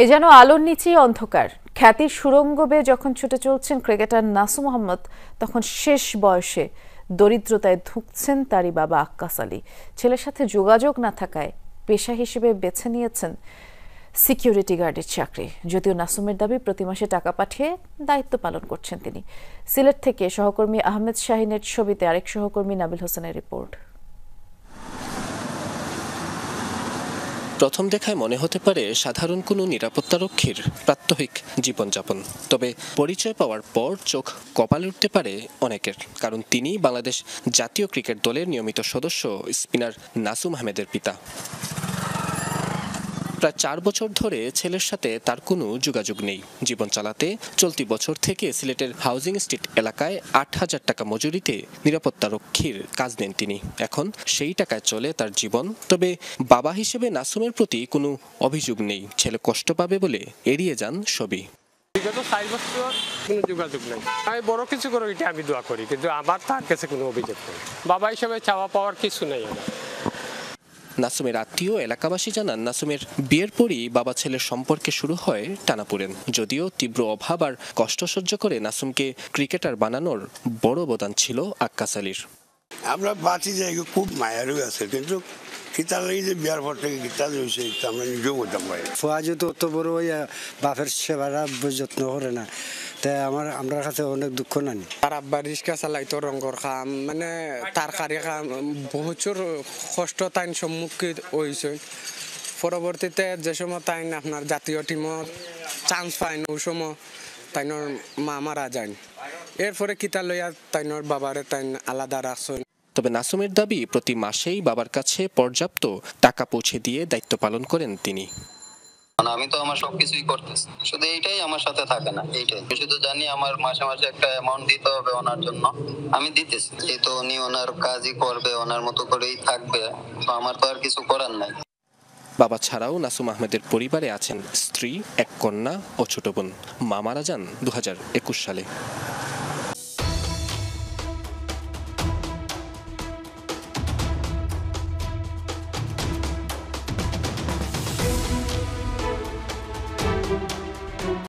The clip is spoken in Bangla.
এ যেন আলোর নিচেই অন্ধকার। খ্যাতির সুড়ঙ্গ বেয়ে যখন ছুটে চলছেন ক্রিকেটার নাসু মোহাম্মদ, তখন শেষ বয়সে দরিদ্রতায় ধুঁকছেন তারই বাবা আক্কাস আলী। ছেলের সাথে যোগাযোগ না থাকায় পেশা হিসেবে বেছে নিয়েছেন সিকিউরিটি গার্ডের চাকরি। যদিও নাসুমের দাবি প্রতি মাসে টাকা পাঠিয়ে দায়িত্ব পালন করছেন তিনি। সিলেট থেকে সহকর্মী আহমেদ শাহিনের ছবিতে আরেক সহকর্মী নাবিল হোসেনের রিপোর্ট। প্রথম দেখায় মনে হতে পারে সাধারণ কোনো নিরাপত্তারক্ষীর প্রাত্যহিক জীবনযাপন। তবে পরিচয় পাওয়ার পর চোখ কপালে উঠতে পারে অনেকের, কারণ তিনি বাংলাদেশ জাতীয় ক্রিকেট দলের নিয়মিত সদস্য স্পিনার নাসুম আহমেদের পিতা। প্রায় 4 বছর ধরে ছেলের সাথে তার কোনো যোগাযোগ নেই। জীবন চালাতে চলতি বছর থেকে সিলেটের হাউজিং স্ট্রিট এলাকায় 8,000 টাকা মজুরিতে নিরাপত্তারক্ষীর কাজ নেন তিনি। এখন সেই টাকায় চলে তার জীবন। তবে বাবা হিসেবে নাসুমের প্রতি কোনো অভিযোগ নেই। ছেলে কষ্ট পাবে বলে এড়িয়ে যান সবই। বিগত 4 বছর কোনো যোগাযোগ নেই। আমি বড় কিছু করে এটা আমি দোয়া করি, কিন্তু আমার তার কাছে কোনো অভিযোগ নেই। বাবা হিসেবে চাওয়া পাওয়ার কিছু নেই আমার। নাসুমের আত্মীয় এলাকাবাসী জানান, নাসুমের বিয়ের পরই বাবা ছেলের সম্পর্কে শুরু হয় টানাপোড়েন। যদিও তীব্র অভাব আর কষ্ট সহ্য করে নাসুমকে ক্রিকেটার বানানোর বড় অবদান ছিল আক্কাস আলীর। আমরা বাঁচি যাই, খুব মায়ারও আছে, কিন্তু কিতার লাগে যে বিয়ার পর থেকে কিতার হয়েছে আমরা নিজেও বলতাম পারি। ফুয়া যেহেতু অত বড় বাপের সেবারা যত্ন করে না, তাই আমরা কাছে অনেক দুঃখ নানি। তার আব্বা রিক্সা চালাইতো, রঙর কাম, মানে তারকারি কাম, প্রচুর কষ্ট তাইন সম্মুখীন হয়েছে। পরবর্তীতে যে সময় তাইন আপনার জাতীয় টিমত চান্স পাইন, ওই সময় তাইনর মা মারা যান। এরপরে কিতা লইয়া তাইনর বাবারে তাইন আলাদা রাখছেন। তবে নাসুমের দাবি, প্রতি মাসেই বাবার কাছে পর্যাপ্ত টাকা পৌঁছে দিয়ে দায়িত্ব পালন করেন তিনি। আমি তো আমার সবকিছুই করতেছি, শুধু এইটাই আমার সাথে থাকে না, এইটাই শুধু জানি আমার মাসে মাসে একটা অ্যামাউন্ট দিতে হবে ওনার জন্য, আমি দিতেছি। যেহেতু উনি ওনার কাজই করবে, ওনার মতো করেই থাকবে, আমার তো আর কিছু করার নাই। বাবা ছাড়াও নাসুম আহমেদের পরিবারে আছেন স্ত্রী, এক কন্যা ও ছোট বোন। মা মারা যান 2021 সালে।